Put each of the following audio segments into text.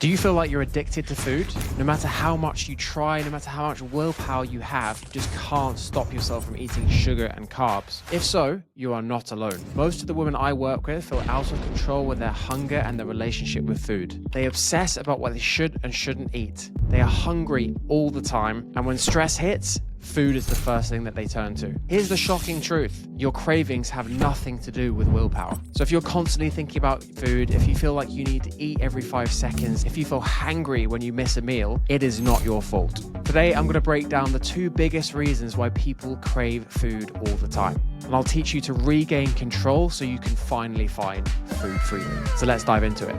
Do you feel like you're addicted to food? No matter how much you try, no matter how much willpower you have, you just can't stop yourself from eating sugar and carbs. If so, you are not alone. Most of the women I work with feel out of control with their hunger and their relationship with food. They obsess about what they should and shouldn't eat. They are hungry all the time, and when stress hits, food is the first thing that they turn to. Here's the shocking truth. Your cravings have nothing to do with willpower. So if you're constantly thinking about food, if you feel like you need to eat every 5 seconds, if you feel hangry when you miss a meal, it is not your fault. Today, I'm going to break down the 2 biggest reasons why people crave food all the time. And I'll teach you to regain control so you can finally find food freedom. So let's dive into it.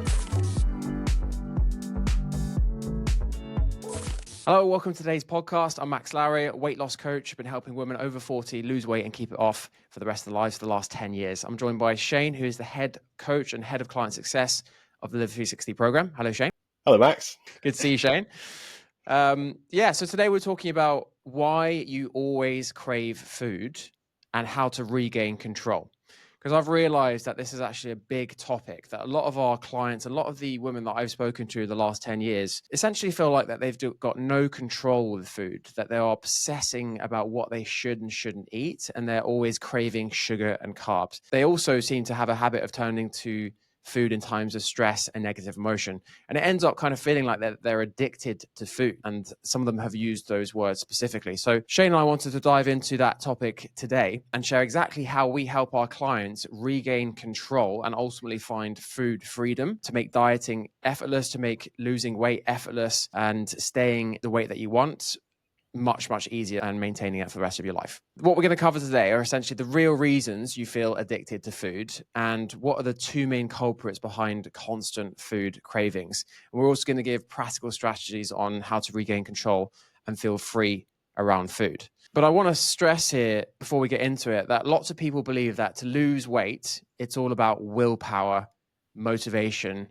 Hello, welcome to today's podcast. I'm Max Lowery, weight loss coach. I've been helping women over 40 lose weight and keep it off for the rest of their lives for the last 10 years. I'm joined by Shane, who is the head coach and head of client success of the Live 360 program. Hello, Shane. Hello, Max. Good to see you, Shane. So today we're talking about why you always crave food and how to regain control. Because I've realized that this is actually a big topic that a lot of our clients, a lot of the women that I've spoken to the last 10 years, essentially feel like that they've got no control with food, that they are obsessing about what they should and shouldn't eat, and they're always craving sugar and carbs. They also seem to have a habit of turning to food in times of stress and negative emotion. And it ends up kind of feeling like they're addicted to food. And some of them have used those words specifically. So Shane and I wanted to dive into that topic today and share exactly how we help our clients regain control and ultimately find food freedom, to make dieting effortless, to make losing weight effortless, and staying the weight that you want much easier, and maintaining it for the rest of your life. What we're going to cover today are essentially the real reasons you feel addicted to food and what are the 2 main culprits behind constant food cravings. And we're also going to give practical strategies on how to regain control and feel free around food. But I want to stress here before we get into it that lots of people believe that to lose weight, it's all about willpower, motivation,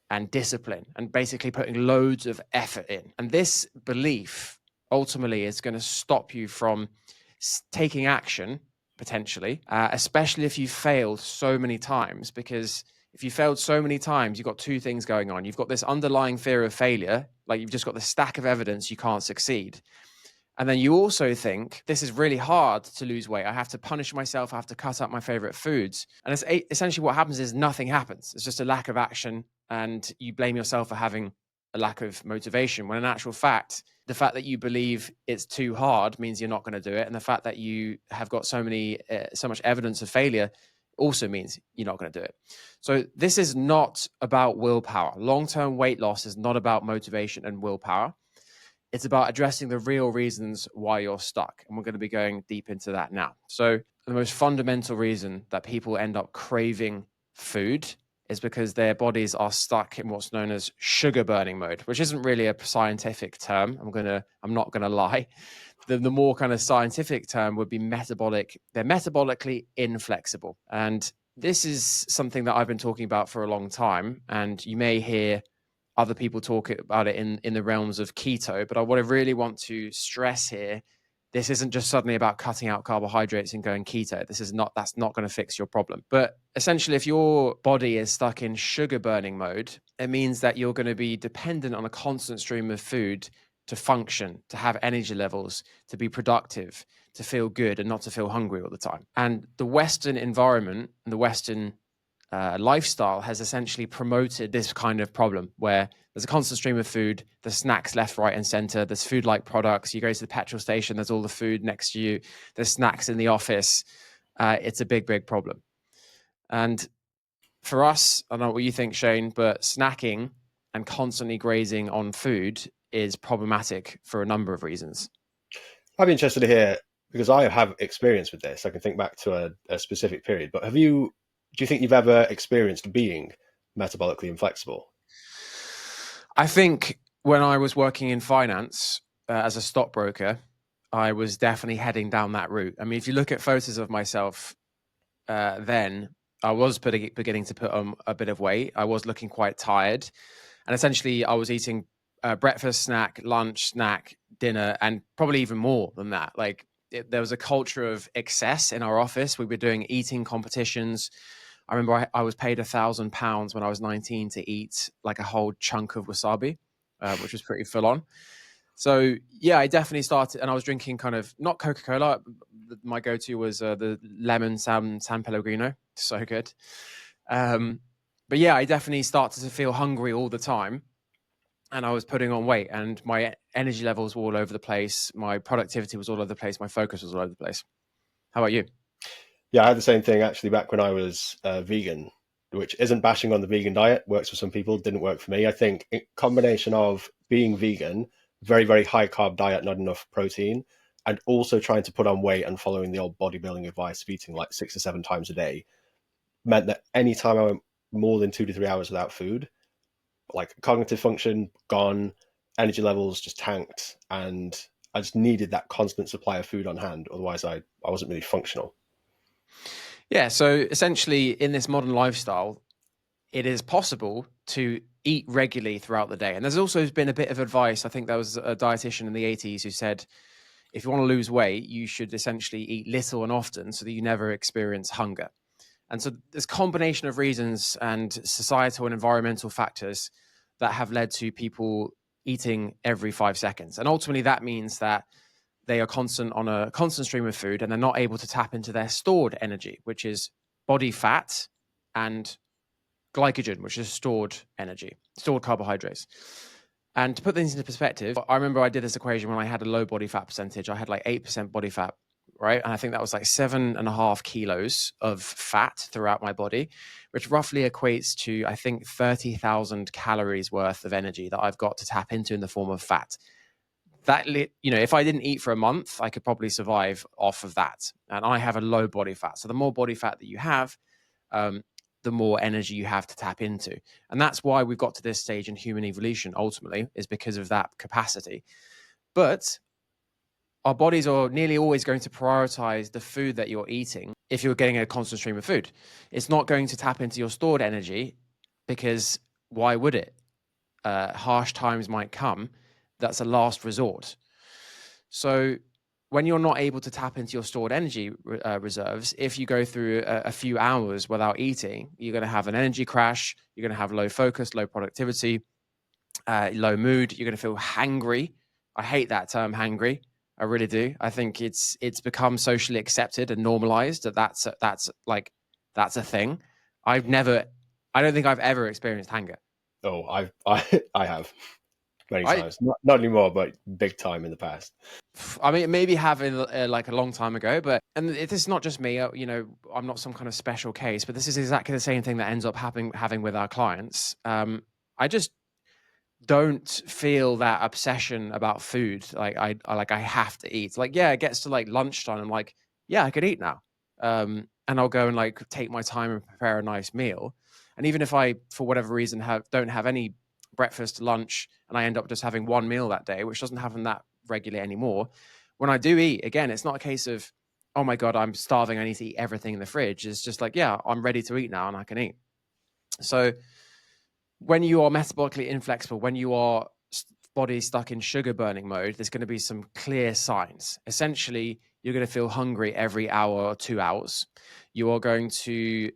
and discipline, and basically putting loads of effort in. And this belief ultimately is going to stop you from taking action, potentially, especially if you've failed so many times. Because if you failed so many times, you've got 2 things going on. You've got this underlying fear of failure, like you've just got the stack of evidence you can't succeed. And then you also think, this is really hard to lose weight. I have to punish myself. I have to cut out my favorite foods. And it's essentially what happens is nothing happens. It's just a lack of action, and you blame yourself for having a lack of motivation, when in actual fact, the fact that you believe it's too hard means you're not going to do it. And the fact that you have got so much evidence of failure also means you're not going to do it. So this is not about willpower. Long-term weight loss is not about motivation and willpower. It's about addressing the real reasons why you're stuck. And we're going to be going deep into that now. So the most fundamental reason that people end up craving food is because their bodies are stuck in what's known as sugar burning mode, which isn't really a scientific term. I'm not gonna lie. The more kind of scientific term would be metabolic. They're metabolically inflexible. And this is something that I've been talking about for a long time. And you may hear other people talk about it in the realms of keto. But what I really want to stress here, this isn't just suddenly about cutting out carbohydrates and going keto. That's not going to fix your problem. But essentially, if your body is stuck in sugar burning mode, it means that you're going to be dependent on a constant stream of food to function, to have energy levels, to be productive, to feel good, and not to feel hungry all the time. And the Western environment and the Western lifestyle has essentially promoted this kind of problem, where there's a constant stream of food, there's snacks left, right, and center, there's food-like products. You go to the petrol station, there's all the food next to you, there's snacks in the office. It's a big problem. And for us, I don't know what you think, Shane, but snacking and constantly grazing on food is problematic for a number of reasons. I'd be interested to hear, because I have experience with this. I can think back to a specific period, but do you think you've ever experienced being metabolically inflexible? I think when I was working in finance as a stockbroker, I was definitely heading down that route. I mean, if you look at photos of myself then, I was beginning to put on a bit of weight. I was looking quite tired. And essentially, I was eating breakfast, snack, lunch, snack, dinner, and probably even more than that. There was a culture of excess in our office. We were doing eating competitions. I remember I was paid £1,000 when I was 19 to eat like a whole chunk of wasabi, which was pretty full on. So yeah, I definitely started, and I was drinking kind of not Coca-Cola. My go-to was the lemon San Pellegrino. So good. But yeah, I definitely started to feel hungry all the time, and I was putting on weight, and my energy levels were all over the place. My productivity was all over the place. My focus was all over the place. How about you? Yeah, I had the same thing actually back when I was vegan, which isn't bashing on the vegan diet. Works for some people, didn't work for me. I think a combination of being vegan, very, very high carb diet, not enough protein, and also trying to put on weight and following the old bodybuilding advice of eating like 6 or 7 times a day meant that any time I went more than 2 to 3 hours without food, like cognitive function gone, energy levels just tanked, and I just needed that constant supply of food on hand. Otherwise, I wasn't really functional. Yeah. So essentially, in this modern lifestyle, it is possible to eat regularly throughout the day. And there's also been a bit of advice. I think there was a dietitian in the 80s who said, if you want to lose weight, you should essentially eat little and often so that you never experience hunger. And so there's a combination of reasons and societal and environmental factors that have led to people eating every 5 seconds. And ultimately, that means that they are constant on a constant stream of food and they're not able to tap into their stored energy, which is body fat and glycogen, which is stored energy, stored carbohydrates. And to put things into perspective, I remember I did this equation when I had a low body fat percentage. I had like 8% body fat, right? And I think that was like 7.5 kilos of fat throughout my body, which roughly equates to, I think, 30,000 calories worth of energy that I've got to tap into in the form of fat. That, if I didn't eat for a month, I could probably survive off of that. And I have a low body fat. So the more body fat that you have, the more energy you have to tap into. And that's why we've got to this stage in human evolution, ultimately, is because of that capacity. But our bodies are nearly always going to prioritize the food that you're eating if you're getting a constant stream of food. It's not going to tap into your stored energy because why would it? Harsh times might come. That's a last resort. So when you're not able to tap into your stored energy reserves, if you go through a few hours without eating, you're going to have an energy crash. You're going to have low focus, low productivity, low mood. You're going to feel hangry. I hate that term, hangry. I really do. I think it's become socially accepted and normalized that's a thing. I don't think I've ever experienced hunger. Oh, I have many I times. Not anymore, but big time in the past. I mean, maybe having like a long time ago, but this is not just me. I'm not some kind of special case, but this is exactly the same thing that ends up having with our clients. I just don't feel that obsession about food. Like I have to eat. Like yeah, it gets to like lunchtime. I'm like, yeah, I could eat now, and I'll go and like take my time and prepare a nice meal. And even if I, for whatever reason, don't have any breakfast, lunch, and I end up just having one meal that day, which doesn't happen that regularly anymore. When I do eat, again, it's not a case of, oh my God, I'm starving, I need to eat everything in the fridge. It's just like, yeah, I'm ready to eat now and I can eat. So when you are metabolically inflexible, when you are body stuck in sugar burning mode, there's going to be some clear signs. Essentially, you're going to feel hungry every hour or 2 hours. You are going to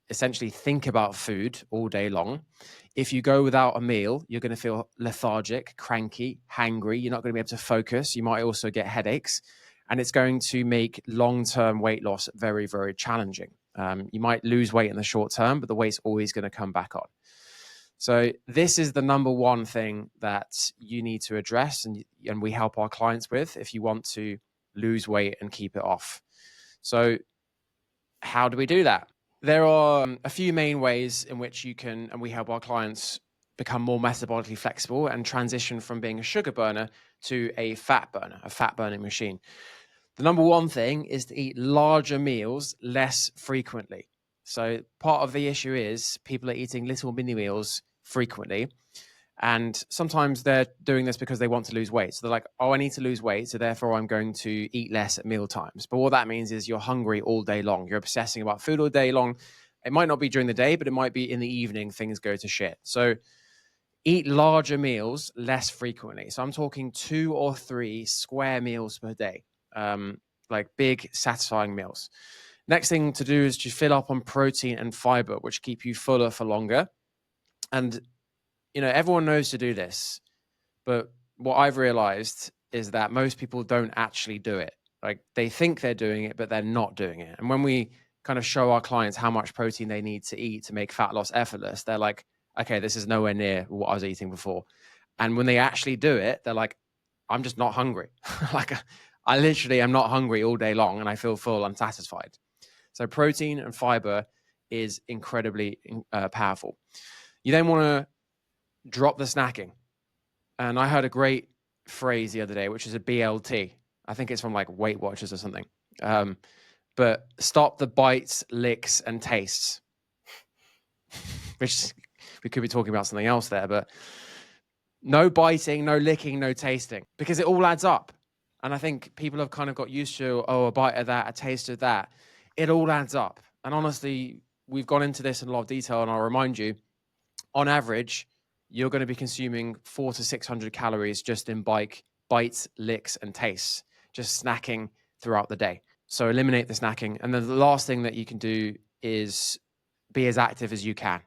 essentially think about food all day long. If you go without a meal, you're going to feel lethargic, cranky, hangry. You're not going to be able to focus. You might also get headaches, and it's going to make long-term weight loss very, very challenging. You might lose weight in the short term, but the weight's always going to come back on. So this is the number one thing that you need to address, and we help our clients with if you want to lose weight and keep it off. So how do we do that? There are a few main ways in which you can, and we help our clients become more metabolically flexible and transition from being a sugar burner to a fat burner, a fat burning machine. The number one thing is to eat larger meals less frequently. So part of the issue is people are eating little mini meals frequently. And sometimes they're doing this because they want to lose weight. So they're like, oh, I need to lose weight, so therefore I'm going to eat less at meal times. But what that means is you're hungry all day long. You're obsessing about food all day long. It might not be during the day, but it might be in the evening, things go to shit. So eat larger meals less frequently. So I'm talking 2 or 3 square meals per day, like big, satisfying meals. Next thing to do is to fill up on protein and fiber, which keep you fuller for longer. And, everyone knows to do this, but what I've realized is that most people don't actually do it. Like, they think they're doing it, but they're not doing it. And when we kind of show our clients how much protein they need to eat to make fat loss effortless, they're like, okay, this is nowhere near what I was eating before. And when they actually do it, they're like, I'm just not hungry. Like, I literally am not hungry all day long and I feel full and satisfied. So protein and fiber is incredibly powerful. You then want to drop the snacking. And I heard a great phrase the other day, which is a BLT. I think it's from like Weight Watchers or something. But stop the bites, licks, and tastes. Which we could be talking about something else there, but no biting, no licking, no tasting, because it all adds up. And I think people have kind of got used to, a bite of that, a taste of that. It all adds up. And honestly, we've gone into this in a lot of detail, and I'll remind you, on average, you're going to be consuming 400 to 600 calories just in bites, licks, and tastes, just snacking throughout the day. So eliminate the snacking. And then the last thing that you can do is be as active as you can.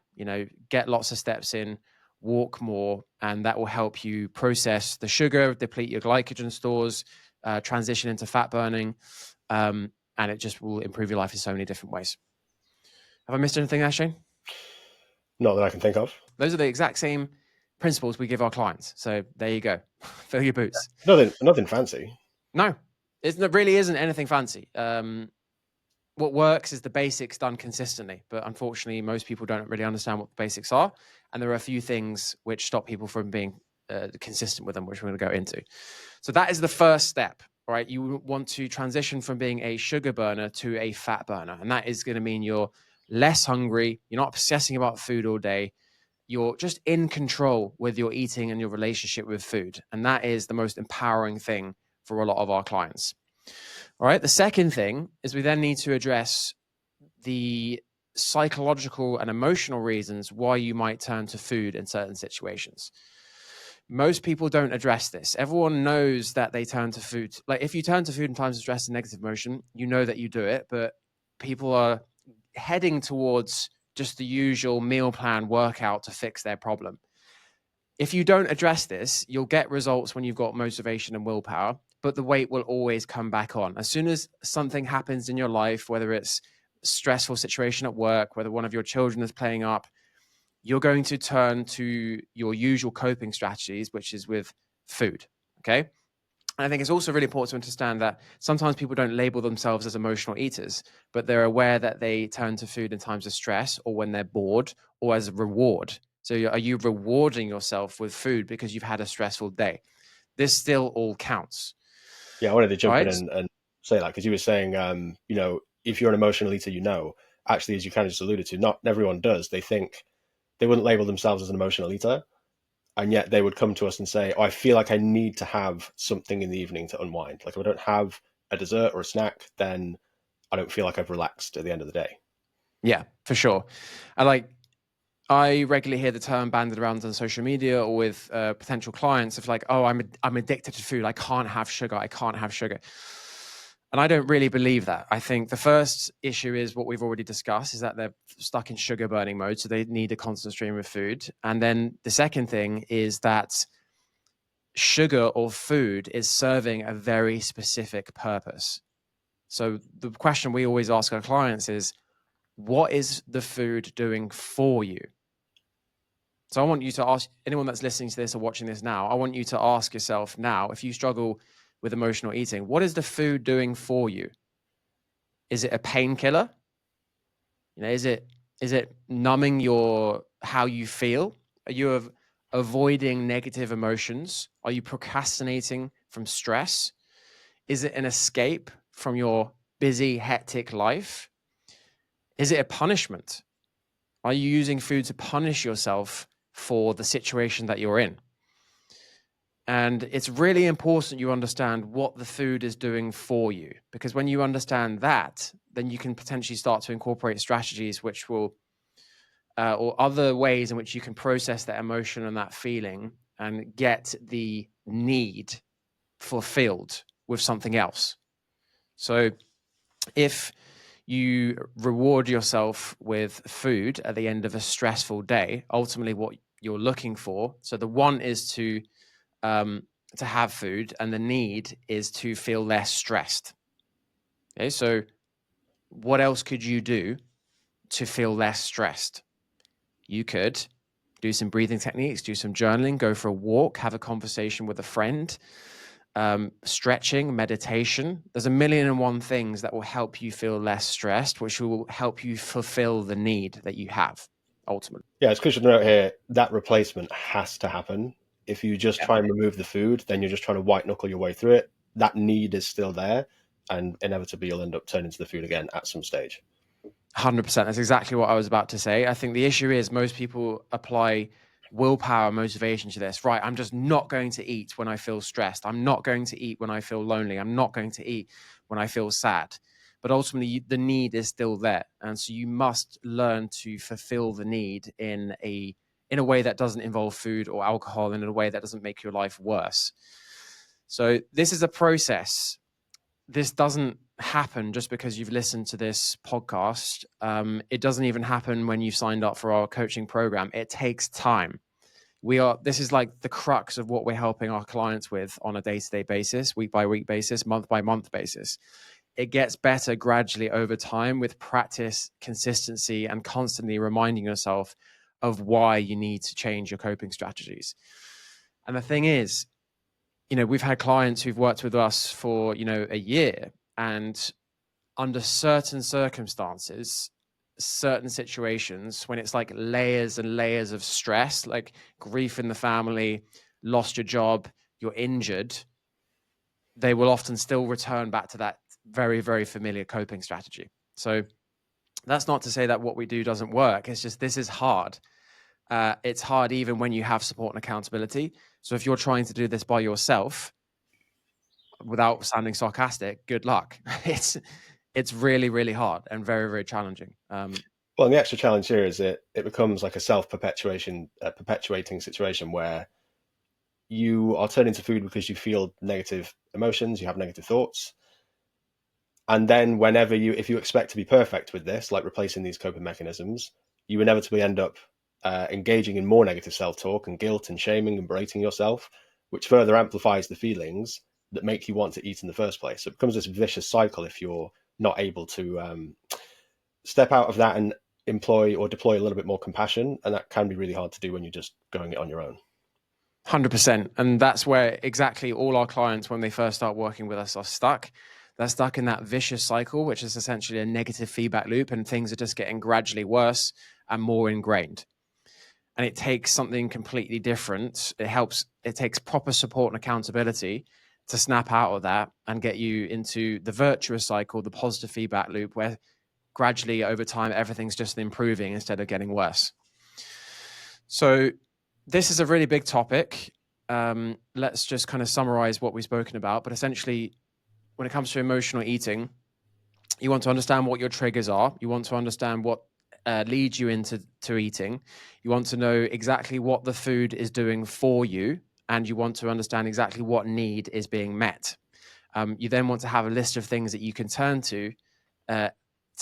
Get lots of steps in, walk more, and that will help you process the sugar, deplete your glycogen stores, transition into fat burning, and it just will improve your life in so many different ways. Have I missed anything there, Shane? Not that I can think of. Those are the exact same principles we give our clients. So there you go. Fill your boots. Nothing fancy. No, it really isn't anything fancy. What works is the basics done consistently, but unfortunately, most people don't really understand what the basics are. And there are a few things which stop people from being consistent with them, which we're going to go into. So that is the first step, right? You want to transition from being a sugar burner to a fat burner. And that is going to mean you're less hungry. You're not obsessing about food all day. You're just in control with your eating and your relationship with food. And that is the most empowering thing for a lot of our clients. All right. The second thing is we then need to address the psychological and emotional reasons why you might turn to food in certain situations. Most people don't address this. Everyone knows that they turn to food. Like, if you turn to food in times of stress and negative emotion, you know that you do it, but people are heading towards just the usual meal plan workout to fix their problem. If you don't address this, you'll get results when you've got motivation and willpower, but the weight will always come back on. As soon as something happens in your life, whether it's a stressful situation at work, whether one of your children is playing up, you're going to turn to your usual coping strategies, which is with food. Okay. And I think it's also really important to understand that sometimes people don't label themselves as emotional eaters, but they're aware that they turn to food in times of stress or when they're bored or as a reward. So are you rewarding yourself with food because you've had a stressful day? This still all counts. Yeah, I wanted to jump Right? in and say that, because you were saying, if you're an emotional eater, actually, as you kind of just alluded to, not everyone does. They think they wouldn't label themselves as an emotional eater, and yet they would come to us and say, I feel like I need to have something in the evening to unwind. Like, if I don't have a dessert or a snack, then I don't feel like I've relaxed at the end of the day. Yeah, for sure. And I regularly hear the term banded around on social media or with potential clients of like, oh, I'm addicted to food. I can't have sugar. I can't have sugar. And I don't really believe that. I think the first issue is what we've already discussed, is that they're stuck in sugar burning mode. So they need a constant stream of food. And then the second thing is that sugar or food is serving a very specific purpose. So the question we always ask our clients is, what is the food doing for you? So I want you to ask anyone that's listening to this or watching this now, I want you to ask yourself now, if you struggle with emotional eating, what is the food doing for you? Is it a painkiller? Is it numbing how you feel? Are you avoiding negative emotions? Are you procrastinating from stress? Is it an escape from your busy, hectic life? Is it a punishment? Are you using food to punish yourself for the situation that you're in? And it's really important you understand what the food is doing for you, because when you understand that, then you can potentially start to incorporate strategies which will, or other ways in which you can process that emotion and that feeling and get the need fulfilled with something else. So if you reward yourself with food at the end of a stressful day, ultimately what you're looking for. So the want is to have food, and the need is to feel less stressed. Okay, so what else could you do to feel less stressed? You could do some breathing techniques, do some journaling, go for a walk, have a conversation with a friend, stretching, meditation. There's a million and one things that will help you feel less stressed, which will help you fulfill the need that you have ultimately. Yeah, it's crucial to note here that replacement has to happen. If you just try and remove the food, then you're just trying to white knuckle your way through it. That need is still there, and inevitably you'll end up turning to the food again at some stage. 100%. That's exactly what I was about to say. I think the issue is most people apply willpower motivation to this. Right, I'm just not going to eat when I feel stressed. I'm not going to eat when I feel lonely. I'm not going to eat when I feel sad. But ultimately, the need is still there, and so you must learn to fulfill the need in a way that doesn't involve food or alcohol, and in a way that doesn't make your life worse. So this is a process. This doesn't happen just because you've listened to this podcast. It doesn't even happen when you've signed up for our coaching program. It takes time. This is like the crux of what we're helping our clients with on a day-to-day basis, week by week basis, month by month basis. It gets better gradually over time with practice, consistency, and constantly reminding yourself of why you need to change your coping strategies. And the thing is, we've had clients who've worked with us for, a year, and under certain circumstances, certain situations, when it's like layers and layers of stress, like grief in the family, lost your job, you're injured, they will often still return back to that very, very familiar coping strategy. So that's not to say that what we do doesn't work. It's just, this is hard. It's hard even when you have support and accountability. So if you're trying to do this by yourself, without sounding sarcastic, good luck. It's really, really hard and very, very challenging. Well, and the extra challenge here is it becomes like a perpetuating situation where you are turning to food because you feel negative emotions, you have negative thoughts. And then if you expect to be perfect with this, like replacing these coping mechanisms, you inevitably end up engaging in more negative self-talk and guilt and shaming and berating yourself, which further amplifies the feelings that make you want to eat in the first place. So it becomes this vicious cycle if you're not able to step out of that and employ or deploy a little bit more compassion. And that can be really hard to do when you're just going it on your own. 100%. And that's where exactly all our clients, when they first start working with us, are stuck. They're stuck in that vicious cycle, which is essentially a negative feedback loop, and things are just getting gradually worse and more ingrained. And it takes something completely different. It takes proper support and accountability to snap out of that and get you into the virtuous cycle, the positive feedback loop, where gradually over time, everything's just improving instead of getting worse. So this is a really big topic. Let's just kind of summarize what we've spoken about. But essentially, when it comes to emotional eating, you want to understand what your triggers are. You want to understand what leads you into eating. You want to know exactly what the food is doing for you, and you want to understand exactly what need is being met. You then want to have a list of things that you can turn to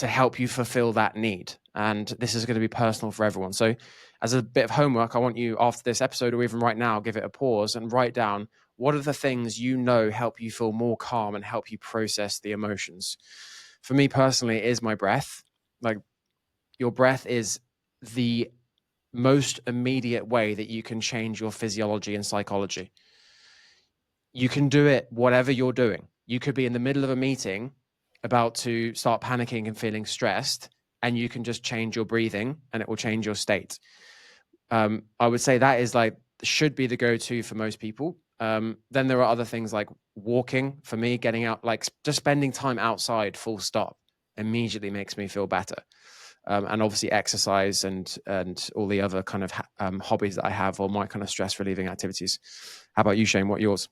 help you fulfill that need. And this is going to be personal for everyone. So as a bit of homework, I want you, after this episode or even right now, give it a pause and write down what are the things help you feel more calm and help you process the emotions. For me personally, it is my breath. Like, your breath is the most immediate way that you can change your physiology and psychology. You can do it whatever you're doing. You could be in the middle of a meeting about to start panicking and feeling stressed, and you can just change your breathing and it will change your state. I would say that is should be the go-to for most people. Then there are other things like walking. For me, getting out, like just spending time outside, full stop, immediately makes me feel better. And obviously exercise and all the other kind of hobbies that I have, or my kind of stress relieving activities. How about you, Shane? What are yours?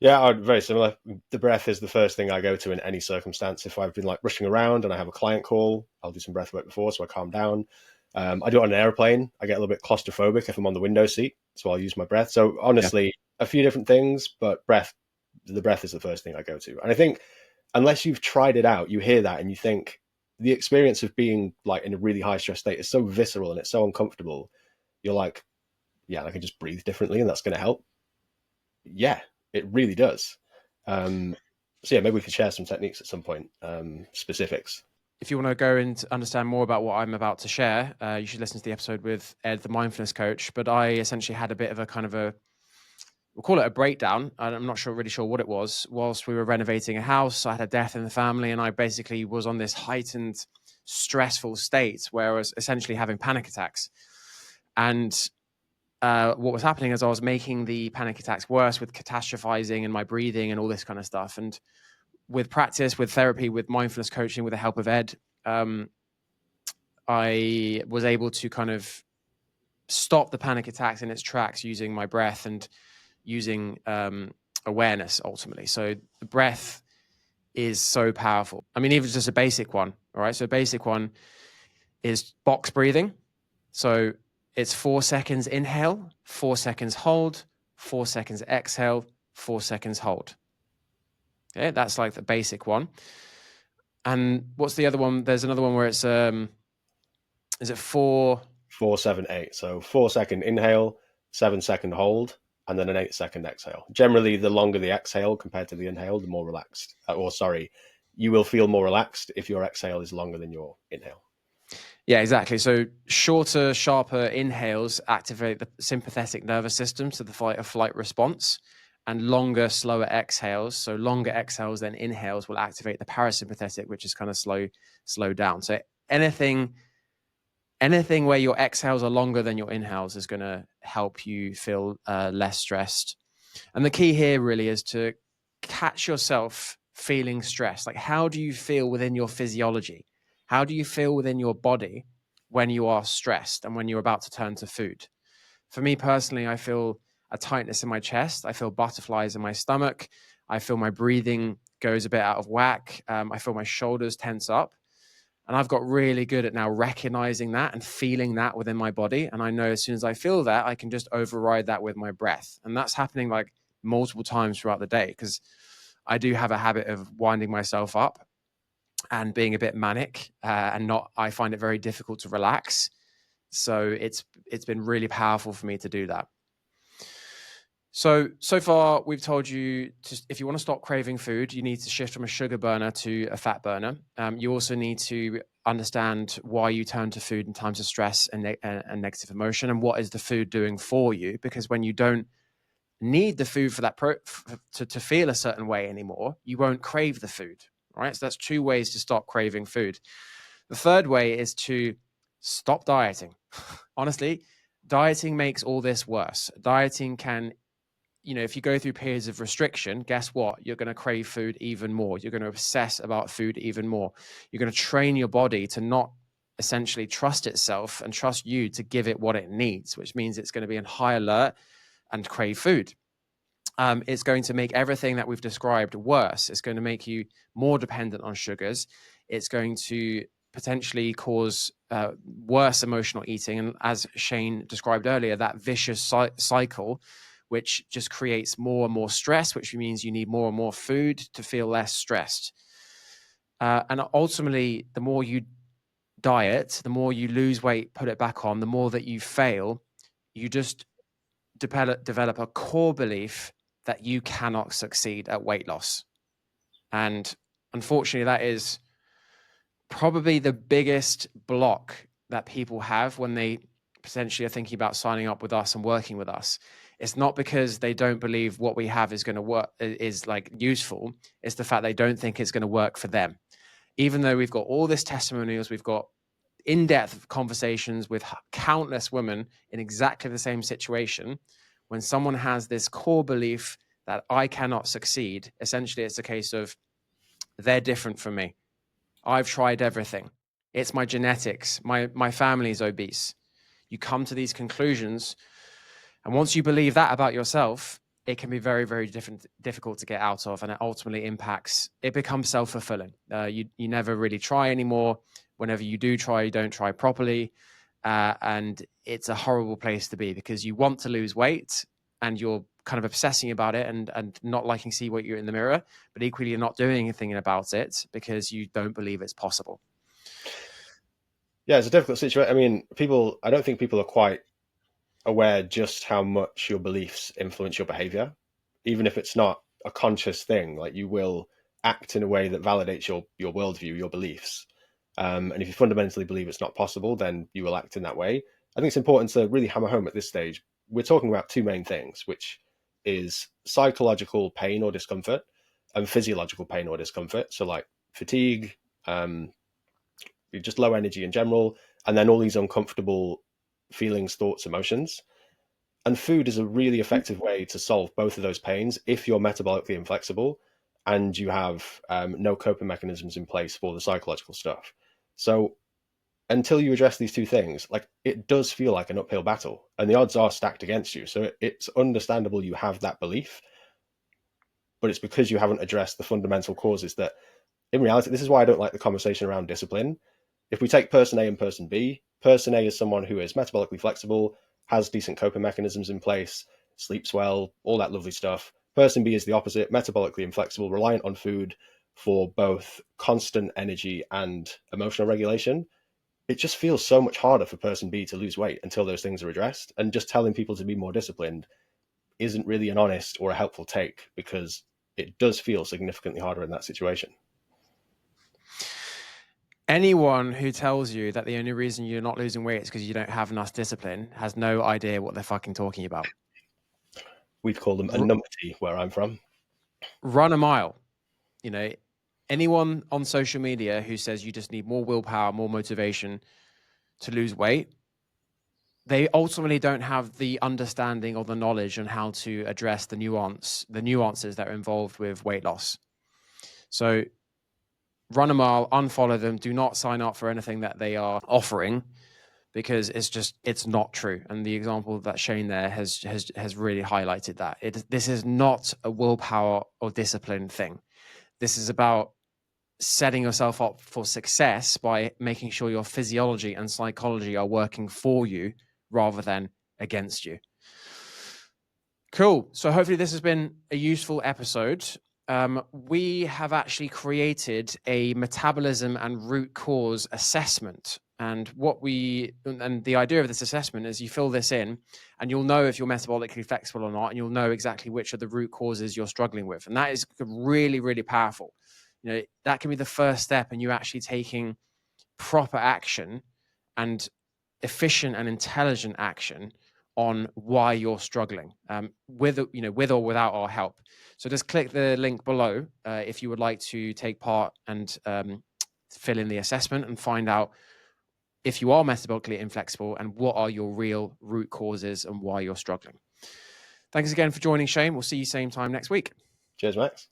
Yeah, very similar. The breath is the first thing I go to in any circumstance. If I've been like rushing around and I have a client call, I'll do some breath work before so I calm down. I do it on an airplane. I get a little bit claustrophobic if I'm on the window seat, so I'll use my breath. So honestly, a few different things, but the breath is the first thing I go to. And I think unless you've tried it out, you hear that and you think the experience of being like in a really high stress state is so visceral and it's so uncomfortable. You're like, yeah, I can just breathe differently and that's going to help. Yeah, it really does. So yeah, maybe we could share some techniques at some point, specifics. If you want to go and understand more about what I'm about to share, you should listen to the episode with Ed, the mindfulness coach. But I essentially had a bit of a kind of we'll call it a breakdown. I'm not really sure what it was. Whilst we were renovating a house, I had a death in the family, and I basically was on this heightened, stressful state where I was essentially having panic attacks. And what was happening is I was making the panic attacks worse with catastrophizing and my breathing and all this kind of stuff. And with practice, with therapy, with mindfulness coaching, with the help of Ed, I was able to kind of stop the panic attacks in its tracks using my breath and using awareness ultimately. So the breath is so powerful. I mean, even just a basic one. All right. So a basic one is box breathing. So it's 4 seconds inhale, 4 seconds hold, 4 seconds exhale, 4 seconds hold. Okay. That's like the basic one. And what's the other one? There's another one where it's, is it 4? 4, 7, 8. So 4-second inhale, 7-second hold, and then an 8-second exhale. Generally, the longer the exhale compared to the inhale, the more relaxed. You will feel more relaxed if your exhale is longer than your inhale. Yeah, exactly. So shorter, sharper inhales activate the sympathetic nervous system to the fight or flight response, and longer, slower exhales. So longer exhales than inhales will activate the parasympathetic, which is kind of slow down. So anything where your exhales are longer than your inhales is going to help you feel less stressed. And the key here really is to catch yourself feeling stressed. Like, how do you feel within your physiology? How do you feel within your body when you are stressed and when you're about to turn to food? For me personally, I feel a tightness in my chest. I feel butterflies in my stomach. I feel my breathing goes a bit out of whack. I feel my shoulders tense up. And I've got really good at now recognizing that and feeling that within my body. And I know as soon as I feel that, I can just override that with my breath. And that's happening like multiple times throughout the day, because I do have a habit of winding myself up and being a bit manic, I find it very difficult to relax. So it's been really powerful for me to do that. So far we've told you if you want to stop craving food, you need to shift from a sugar burner to a fat burner. You also need to understand why you turn to food in times of stress and negative emotion, and what is the food doing for you. Because when you don't need the food for that to feel a certain way anymore, you won't crave the food. Right? So that's 2 ways to stop craving food. The third way is to stop dieting. Honestly, dieting makes all this worse. Dieting can, if you go through periods of restriction, guess what? You're going to crave food even more. You're going to obsess about food even more. You're going to train your body to not essentially trust itself and trust you to give it what it needs, which means it's going to be in high alert and crave food. It's going to make everything that we've described worse. It's going to make you more dependent on sugars. It's going to potentially cause worse emotional eating. And as Shane described earlier, that vicious cycle, which just creates more and more stress, which means you need more and more food to feel less stressed. And ultimately, the more you diet, the more you lose weight, put it back on, the more that you fail, you just develop a core belief that you cannot succeed at weight loss. And unfortunately, that is probably the biggest block that people have when they potentially are thinking about signing up with us and working with us. It's not because they don't believe what we have is going to work, is like useful. It's the fact they don't think it's going to work for them. Even though we've got all this testimonials, we've got in-depth conversations with countless women in exactly the same situation. When someone has this core belief that I cannot succeed, essentially it's a case of they're different from me. I've tried everything. It's my genetics. My family's obese. You come to these conclusions, and once you believe that about yourself, it can be very, very difficult to get out of, and it ultimately it becomes self-fulfilling. You never really try anymore. Whenever you do try, you don't try properly. And it's a horrible place to be, because you want to lose weight and you're kind of obsessing about it and not liking to see what you're in the mirror, but equally you're not doing anything about it because you don't believe it's possible. Yeah, it's a difficult situation. I mean, I don't think people are quite aware just how much your beliefs influence your behavior, even if it's not a conscious thing. Like, you will act in a way that validates your worldview, your beliefs. And if you fundamentally believe it's not possible, then you will act in that way. I think it's important to really hammer home at this stage. We're talking about two main things, which is psychological pain or discomfort and physiological pain or discomfort. So like fatigue, um, just low energy in general, and then all these uncomfortable feelings, thoughts, emotions. And food is a really effective way to solve both of those pains if you're metabolically inflexible and you have no coping mechanisms in place for the psychological stuff. So until you address these two things, like, it does feel like an uphill battle, and the odds are stacked against you. So it's understandable you have that belief, but it's because you haven't addressed the fundamental causes that, in reality, this is why I don't like the conversation around discipline. If we take person A and person B, person A is someone who is metabolically flexible, has decent coping mechanisms in place, sleeps well, all that lovely stuff. Person B is the opposite, metabolically inflexible, reliant on food for both constant energy and emotional regulation. It just feels so much harder for person B to lose weight until those things are addressed. And just telling people to be more disciplined isn't really an honest or a helpful take, because it does feel significantly harder in that situation. Anyone who tells you that the only reason you're not losing weight is because you don't have enough discipline has no idea what they're fucking talking about. We'd call them a numpty where I'm from. Run a mile. You know, anyone on social media who says you just need more willpower, more motivation to lose weight, they ultimately don't have the understanding or the knowledge on how to address the nuances that are involved with weight loss. So run a mile, unfollow them, do not sign up for anything that they are offering, because it's not true. And the example that Shane there has really highlighted that. This is not a willpower or discipline thing. This is about setting yourself up for success by making sure your physiology and psychology are working for you rather than against you. Cool. So hopefully this has been a useful episode. We have actually created a metabolism and root cause assessment. And the idea of this assessment is you fill this in and you'll know if you're metabolically flexible or not, and you'll know exactly which of the root causes you're struggling with. And that is really, really powerful. You know, that can be the first step in you actually taking proper action and efficient and intelligent action on why you're struggling, with or without our help. So just click the link below if you would like to take part and fill in the assessment and find out if you are metabolically inflexible and what are your real root causes and why you're struggling. Thanks again for joining, Shane. We'll see you same time next week. Cheers, Max.